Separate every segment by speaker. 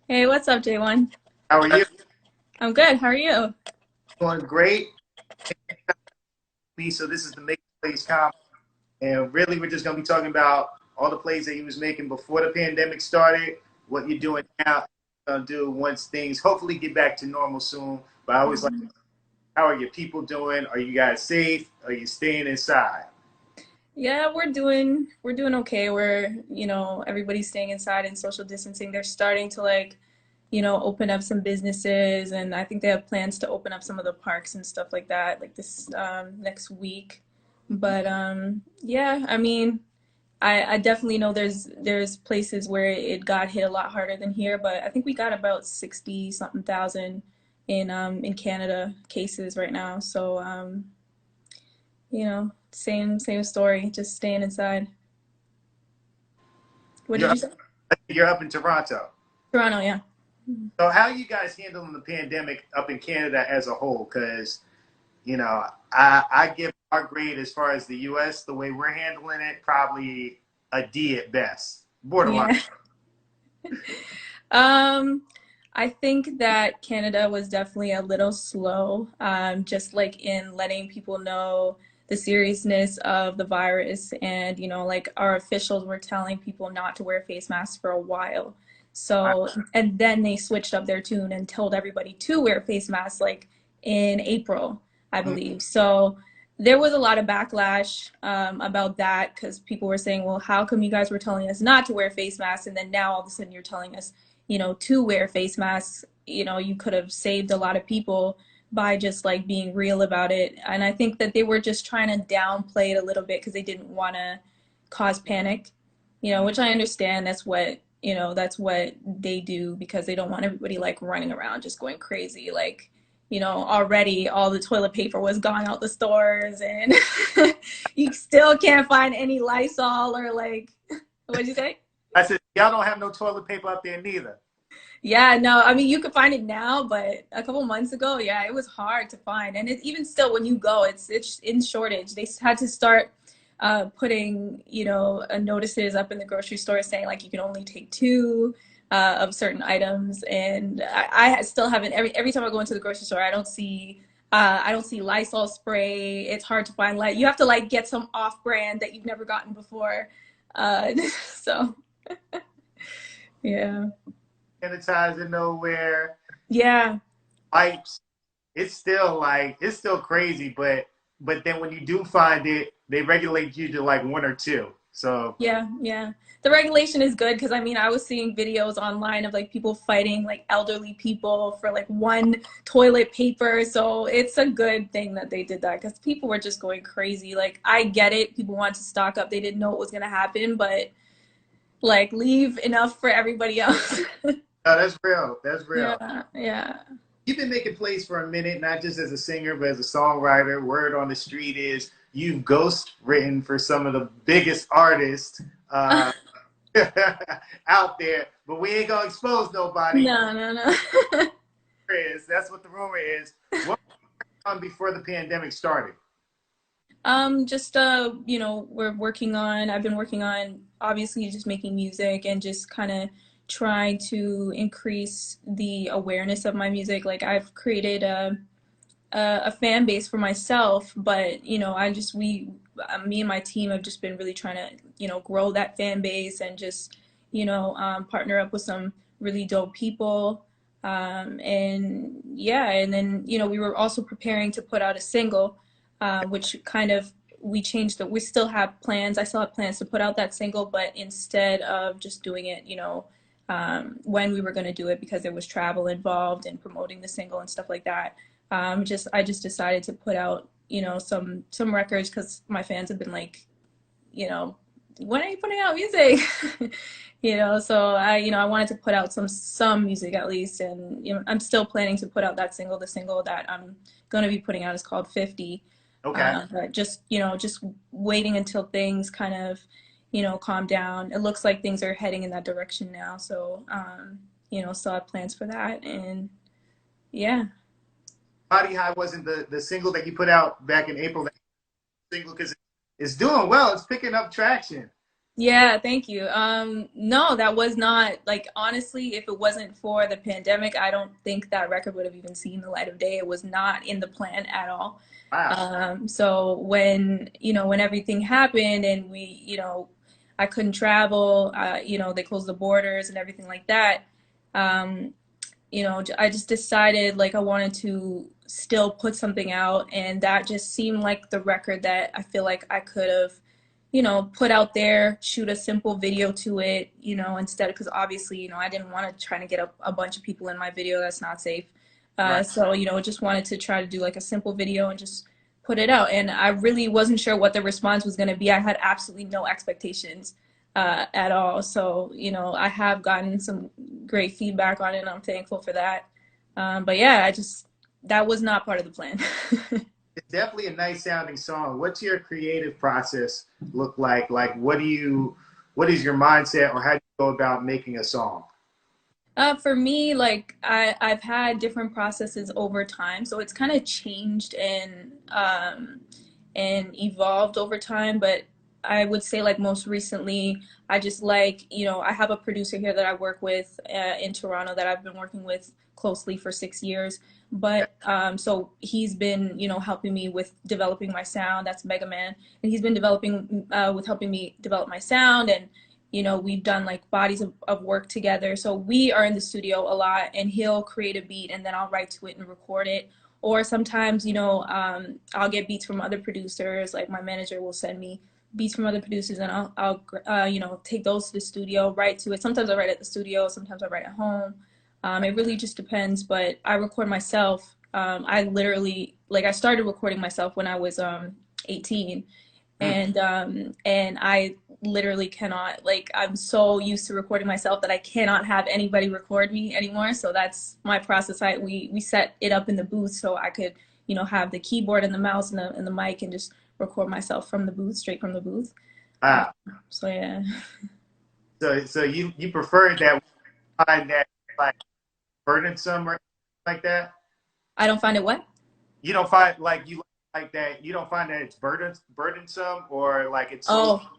Speaker 1: Hey, what's up, J1?
Speaker 2: How are you?
Speaker 1: I'm good. How are you?
Speaker 2: Doing great. So this is the Make Plays comp, and really we're just gonna be talking about all the plays that you was making before the pandemic started, what you're doing now, gonna do once things hopefully get back to normal soon. But I always like, how are your people doing? Are you guys safe? Are you staying inside?
Speaker 1: Yeah, we're doing okay. Everybody's staying inside and social distancing. They're starting to open up some businesses, and I think they have plans to open up some of the parks and stuff like that, like this next week. But yeah, I mean, I definitely know there's places where it got hit a lot harder than here, but I think we got about 60 something thousand in Canada cases right now. So same story, just staying inside. What
Speaker 2: You're
Speaker 1: did you
Speaker 2: up,
Speaker 1: say?
Speaker 2: you're up in Toronto.
Speaker 1: Toronto, yeah.
Speaker 2: So how are you guys handling the pandemic up in Canada as a whole? Because I give our grade as far as the U.S. the way we're handling it, probably a D at best, borderline.
Speaker 1: Yeah. Um, I think that Canada was definitely a little slow, just like in letting people know the seriousness of the virus. And, like our officials were telling people not to wear face masks for a while. So, and then they switched up their tune and told everybody to wear face masks like in April, I believe. So there was a lot of backlash about that because people were saying, well, how come you guys were telling us not to wear face masks? And then now all of a sudden you're telling us to wear face masks. You could have saved a lot of people by just like being real about it. And I think that they were just trying to downplay it a little bit because they didn't want to cause panic, which I understand. That's what they do because they don't want everybody like running around just going crazy. Like, already all the toilet paper was gone out the stores and you still can't find any Lysol or like, what'd you say?
Speaker 2: I said, y'all don't have no toilet paper up there neither.
Speaker 1: Yeah, no, I mean you could find it now, but a couple months ago, yeah, it was hard to find. And it's even still when you go, it's in shortage. They had to start putting, notices up in the grocery store saying like you can only take two of certain items. And I still haven't every time I go into the grocery store, I don't see Lysol spray. It's hard to find like you have to like get some off brand that you've never gotten before. So yeah.
Speaker 2: Sanitizer nowhere,
Speaker 1: Yeah.
Speaker 2: wipes. It's still crazy, but then when you do find it, they regulate you to like one or two. So
Speaker 1: Yeah, yeah. The regulation is good because I mean, I was seeing videos online of like people fighting like elderly people for like one toilet paper. So it's a good thing that they did that because people were just going crazy. Like, I get it. People want to stock up. They didn't know what was going to happen, but like, leave enough for everybody else.
Speaker 2: no, that's real. That's real.
Speaker 1: Yeah, yeah.
Speaker 2: You've been making plays for a minute, not just as a singer, but as a songwriter. Word on the street is you've ghost written for some of the biggest artists out there, but we ain't gonna expose nobody.
Speaker 1: No, no, no.
Speaker 2: That's what the rumor is. What was on before the pandemic started?
Speaker 1: Just I've been working on obviously just making music and just kind of trying to increase the awareness of my music. Like I've created a fan base for myself, but me and my team have just been really trying to grow that fan base and just partner up with some really dope people. And yeah, and then we were also preparing to put out a single, which kind of we changed the. We still have plans. I still have plans to put out that single, but instead of just doing it, when we were going to do it because there was travel involved and promoting the single and stuff like that. I just decided to put out some records because my fans have been like, you know, when are you putting out music? So I wanted to put out some music at least, and I'm still planning to put out that single. The single that I'm going to be putting out is called 50.
Speaker 2: Okay.
Speaker 1: But just waiting until things kind of calm down. It looks like things are heading in that direction now, so still have plans for that, and yeah.
Speaker 2: Body High wasn't the single that you put out back in April. That single because it's doing well. It's picking up traction.
Speaker 1: Yeah, thank you. No, that was not like honestly, if it wasn't for the pandemic, I don't think that record would have even seen the light of day. It was not in the plan at all.
Speaker 2: Wow.
Speaker 1: So when, when everything happened and I couldn't travel, they closed the borders and everything like that. Um, I just decided like I wanted to still put something out, and that just seemed like the record that I feel like I could have, put out there, shoot a simple video to it, instead, because obviously, I didn't want to try to get a bunch of people in my video. That's not safe.
Speaker 2: Right.
Speaker 1: So, just wanted to try to do like a simple video and just put it out. And I really wasn't sure what the response was going to be. I had absolutely no expectations at all. So, I have gotten some great feedback on it, and I'm thankful for that. But yeah, that was not part of the plan.
Speaker 2: It's definitely a nice sounding song. What's your creative process look like? Like, what is your mindset, or how do you go about making a song?
Speaker 1: For me, like I've had different processes over time, so it's kind of changed and evolved over time. But I would say like most recently, I just like I have a producer here that I work with in Toronto that I've been working with closely for 6 years.
Speaker 2: Yeah.
Speaker 1: But so he's been helping me with developing my sound. That's Mega Man, and he's been developing with helping me develop my sound, and we've done like bodies of work together. So we are in the studio a lot, and he'll create a beat and then I'll write to it and record it. Or sometimes, I'll get beats from other producers. Like my manager will send me beats from other producers, and I'll take those to the studio, write to it. Sometimes I write at the studio, sometimes I write at home. It really just depends, but I record myself. I literally, like, I started recording myself when I was 18,
Speaker 2: Mm.
Speaker 1: and I literally cannot, like, I'm so used to recording myself that I cannot have anybody record me anymore. So that's my process. We set it up in the booth so I could have the keyboard and the mouse and the mic and just record myself from the booth, straight from the booth. uh,
Speaker 2: Wow.
Speaker 1: so yeah.
Speaker 2: So you prefer that, find that like burdensome or like that?
Speaker 1: I don't find it what.
Speaker 2: You don't find like you like that. You don't find that it's burdensome or like it's so.
Speaker 1: Oh,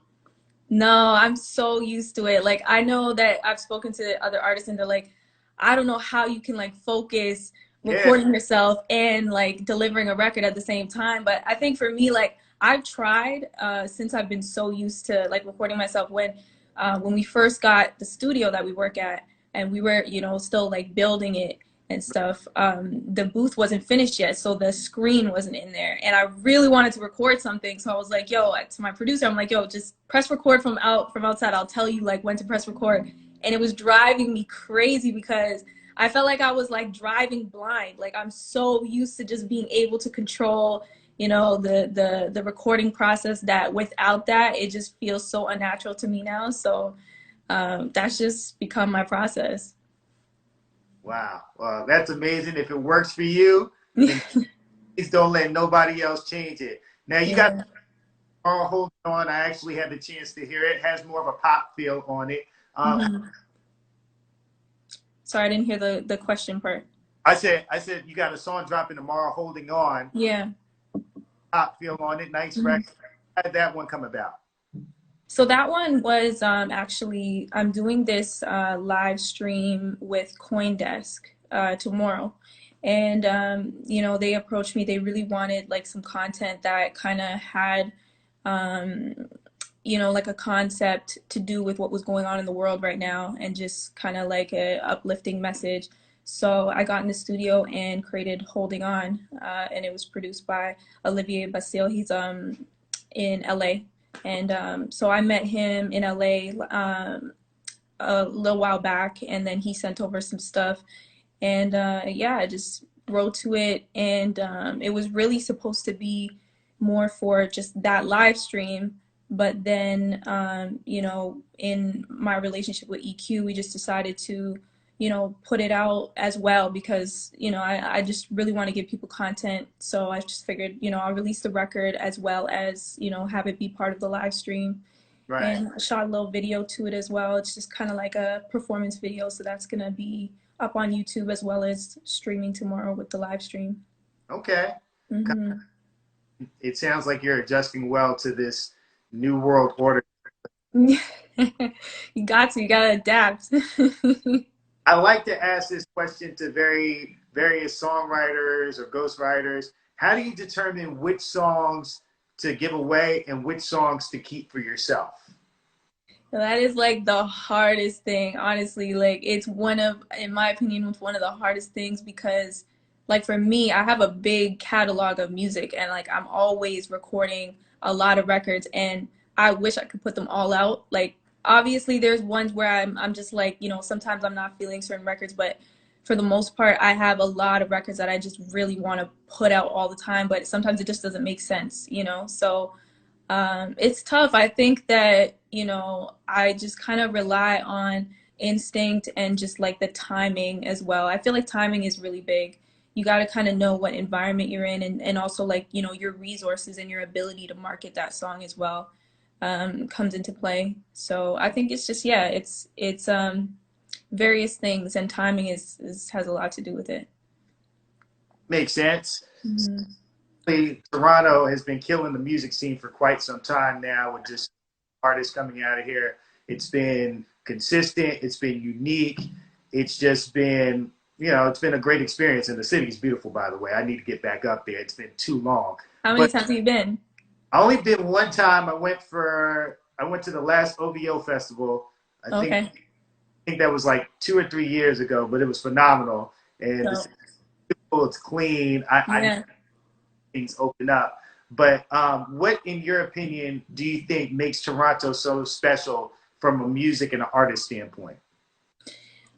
Speaker 1: no, I'm so used to it. Like I know that I've spoken to other artists and they're like, I don't know how you can like focus
Speaker 2: Yeah.
Speaker 1: recording yourself and like delivering a record at the same time. But I think for me, like I've tried since I've been so used to like recording myself when we first got the studio that we work at, and we were, still like building it and stuff. The booth wasn't finished yet, so the screen wasn't in there, and I really wanted to record something. So I was like, "Yo," to my producer, I'm like, "Yo, just press record from outside. I'll tell you like when to press record." And it was driving me crazy because I felt like I was like driving blind. Like I'm so used to just being able to control, the recording process, that without that, it just feels so unnatural to me now. So that's just become my process.
Speaker 2: Wow. Well, that's amazing. If it works for you, then please don't let nobody else change it. Now you got
Speaker 1: Yeah.
Speaker 2: all hold on. I actually had the chance to hear it. It has more of a pop feel on it. Um,
Speaker 1: Hmm. Sorry, I didn't hear the question part.
Speaker 2: I said you got a song dropping tomorrow, holding on,
Speaker 1: Yeah.
Speaker 2: pop feel on it, nice
Speaker 1: Hmm.
Speaker 2: record. How did that one come about?
Speaker 1: So that one was actually, I'm doing this live stream with CoinDesk tomorrow. And, they approached me. They really wanted like some content that kind of had, um, like a concept to do with what was going on in the world right now, and just kind of like a uplifting message. So I got in the studio and created Holding On, and it was produced by Olivier Basile. He's in LA. And so I met him in LA a little while back, and then he sent over some stuff. And yeah, I just wrote to it, and it was really supposed to be more for just that live stream. But then, in my relationship with EQ, we just decided to, put it out as well, because, I just really want to give people content. So I just figured, I'll release the record as well as, have it be part of the live stream.
Speaker 2: Right.
Speaker 1: And I shot a little video to it as well. It's just kind of like a performance video, so that's gonna be up on YouTube as well as streaming tomorrow with the live stream.
Speaker 2: Okay.
Speaker 1: Hmm.
Speaker 2: It sounds like you're adjusting well to this new world order.
Speaker 1: You gotta adapt.
Speaker 2: I like to ask this question to various songwriters or ghostwriters. How do you determine which songs to give away and which songs to keep for yourself?
Speaker 1: That is like the hardest thing, honestly. Like it's one of, in my opinion, it's one of the hardest things because like for me, I have a big catalog of music and like I'm always recording a lot of records and I wish I could put them all out. Like obviously there's ones where I'm just like, sometimes I'm not feeling certain records, but for the most part, I have a lot of records that I just really want to put out all the time, but sometimes it just doesn't make sense. So it's tough. I think that, I just kind of rely on instinct and just like the timing as well. I feel like timing is really big. You got to kind of know what environment you're in and also like, your resources and your ability to market that song as well comes into play. So I think it's just, yeah, it's various things and timing is has a lot to do with it.
Speaker 2: Makes sense.
Speaker 1: Mhm.
Speaker 2: Toronto has been killing the music scene for quite some time now with just artists coming out of here. It's been consistent, it's been unique, it's just been, it's been a great experience. And the city is beautiful, by the way. I need to get back up there. It's been too long.
Speaker 1: How many
Speaker 2: But
Speaker 1: times have you been?
Speaker 2: I only been one time. I went to the last OVO festival. I think
Speaker 1: Okay.
Speaker 2: I think that was like 2 or 3 years ago, but it was phenomenal. And the
Speaker 1: So,
Speaker 2: city's beautiful, it's clean. I know
Speaker 1: yeah.
Speaker 2: things open up. But what, in your opinion, do you think makes Toronto so special from a music and an artist standpoint?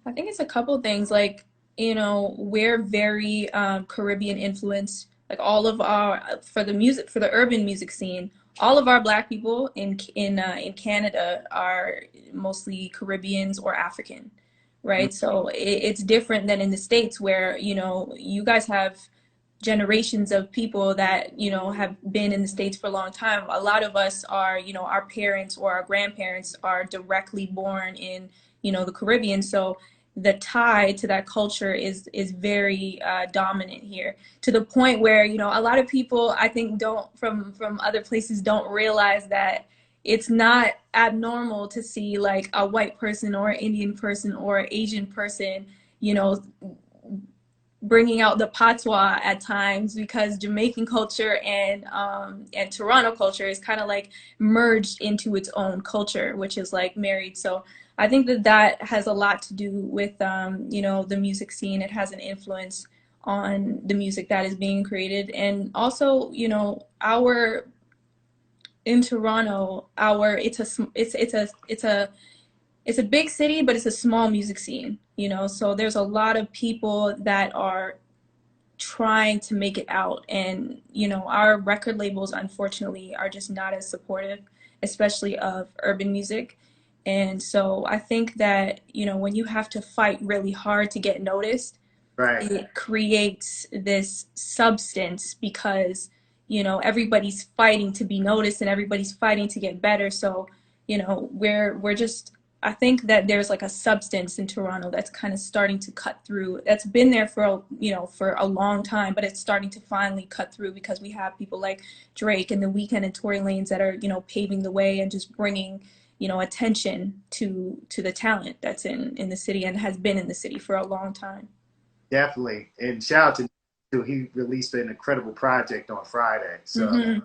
Speaker 1: I think it's a couple things. Like, we're very Caribbean influenced. Like all of our for the music for the urban music scene, all of our Black people in Canada are mostly Caribbeans or African, right? So it's different than in the States where you guys have generations of people that have been in the States for a long time. A lot of us are, our parents or our grandparents are directly born in the Caribbean, so the tie to that culture is very dominant here, to the point where a lot of people, I think, don't from other places don't realize that it's not abnormal to see like a white person or an Indian person or Asian person you know bringing out the patois at times, because Jamaican culture and Toronto culture is kind of like merged into its own culture, which is like married. So I think that that has a lot to do with the music scene. It has an influence on the music that is being created, and also our in Toronto, our it's a big city, but it's a small music scene. So there's a lot of people that are trying to make it out, and our record labels unfortunately are just not as supportive, especially of urban music. And so I think that when you have to fight really hard to get noticed,
Speaker 2: Right.
Speaker 1: it creates this substance because everybody's fighting to be noticed and everybody's fighting to get better. So we're just, I think that there's like a substance in Toronto that's kind of starting to cut through. That's been there for for a long time, but it's starting to finally cut through because we have people like Drake and The Weeknd and Tory Lanez that are paving the way and just bringing attention to the talent that's in the city and has been in the city for a long time.
Speaker 2: Definitely. And shout out to too. He released an incredible project on Friday. So
Speaker 1: Hmm.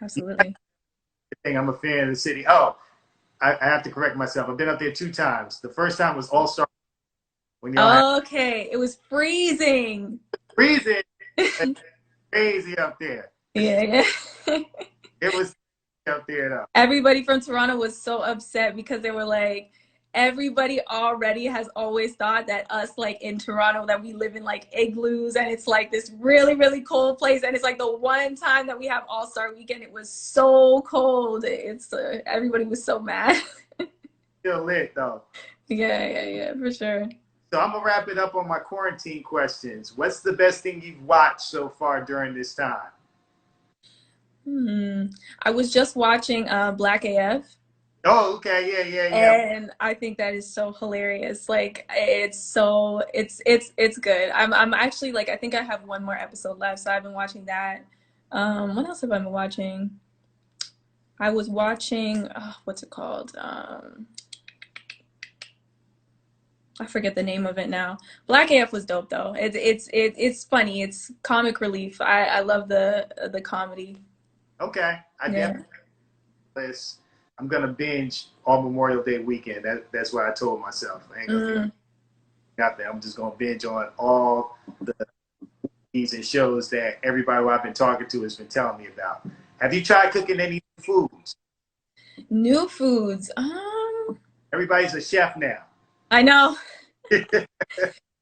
Speaker 1: Absolutely.
Speaker 2: I think I'm a fan of the city. Oh, I have to correct myself. I've been up there 2 times. The first time was All Star when y'all had
Speaker 1: Okay, it was freezing.
Speaker 2: freezing. Crazy up there.
Speaker 1: Yeah, yeah.
Speaker 2: It was up there though.
Speaker 1: Everybody from Toronto was so upset because they were like, everybody already has always thought that us, like in Toronto, that we live in like igloos and it's like this really, really cold place. And it's like the one time that we have All Star Weekend, it was so cold. It's everybody was so mad.
Speaker 2: Still lit though.
Speaker 1: Yeah, yeah, yeah, for sure.
Speaker 2: So I'm gonna wrap it up on my quarantine questions. What's the best thing you've watched so far during this time?
Speaker 1: Hmm. I was just watching Black AF.
Speaker 2: Oh, okay, yeah.
Speaker 1: And I think that is so hilarious. Like it's good. I'm actually like, I think I have one more episode left, so I've been watching that. What else have I been watching? I was watching, what's it called? I forget the name of it now. Black AF was dope though. It's funny. It's comic relief. I love the comedy.
Speaker 2: Okay, I
Speaker 1: Yeah.
Speaker 2: definitely. I'm gonna binge all Memorial Day weekend. That's what I told myself. I ain't gonna be
Speaker 1: Mm.
Speaker 2: out there. I'm just gonna binge on all the movies and shows that everybody who I've been talking to has been telling me about. Have you tried cooking any foods?
Speaker 1: New foods.
Speaker 2: Everybody's a chef now.
Speaker 1: I know.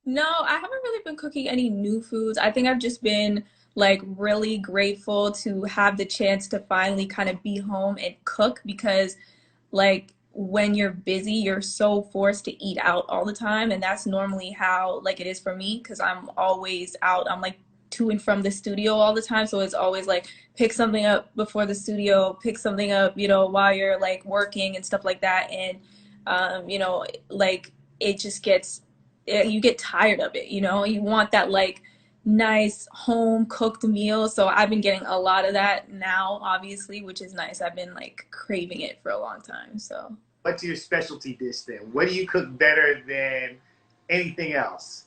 Speaker 1: No, I haven't really been cooking any new foods. I think I've just been like really grateful to have the chance to finally kind of be home and cook because like when you're busy, you're so forced to eat out all the time, and that's normally how like it is for me because I'm always out. I'm like to and from the studio all the time, so it's always like pick something up before the studio, pick something up, while you're like working and stuff like that, and like it just gets you get tired of it. You want that like nice home cooked meal. So I've been getting a lot of that now, obviously, which is nice. I've been like craving it for a long time. So
Speaker 2: What's your specialty dish then? What do you cook better than anything else?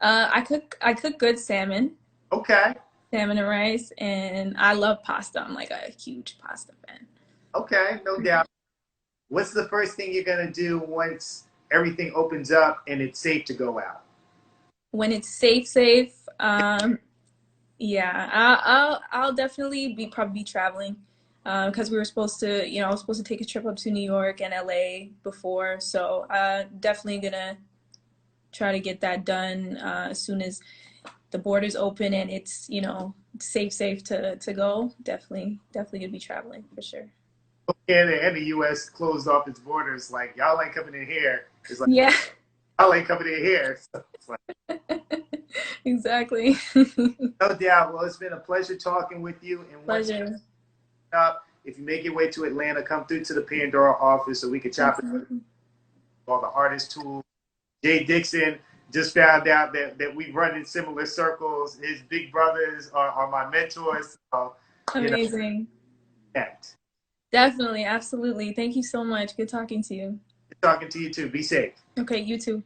Speaker 1: I cook good salmon,
Speaker 2: Okay,
Speaker 1: salmon and rice, and I love pasta. I'm like a huge pasta fan.
Speaker 2: okay, no doubt. What's the first thing you're gonna do once everything opens up and it's safe to go out?
Speaker 1: When it's safe, yeah, I'll definitely be probably be traveling, because we were supposed to, I was supposed to take a trip up to New York and LA before, so definitely gonna try to get that done as soon as the borders open and it's safe to go. Definitely gonna be traveling for sure.
Speaker 2: Canada and the U.S. closed off its borders. Like y'all ain't coming in here. It's like
Speaker 1: Yeah.
Speaker 2: y'all ain't coming in here. So it's like
Speaker 1: Exactly.
Speaker 2: no doubt. Well, it's been a pleasure talking with you. And once
Speaker 1: Pleasure.
Speaker 2: up, if you make your way to Atlanta, come through to the Pandora office so we can chop it
Speaker 1: Absolutely.
Speaker 2: all the artist tools. Jay Dixon just found out that we run in similar circles. His big brothers are my mentors. So, you know,
Speaker 1: Amazing.
Speaker 2: connect.
Speaker 1: Definitely. Absolutely. Thank you so much. Good talking to you.
Speaker 2: Talking to you too. Be safe.
Speaker 1: Okay, you too.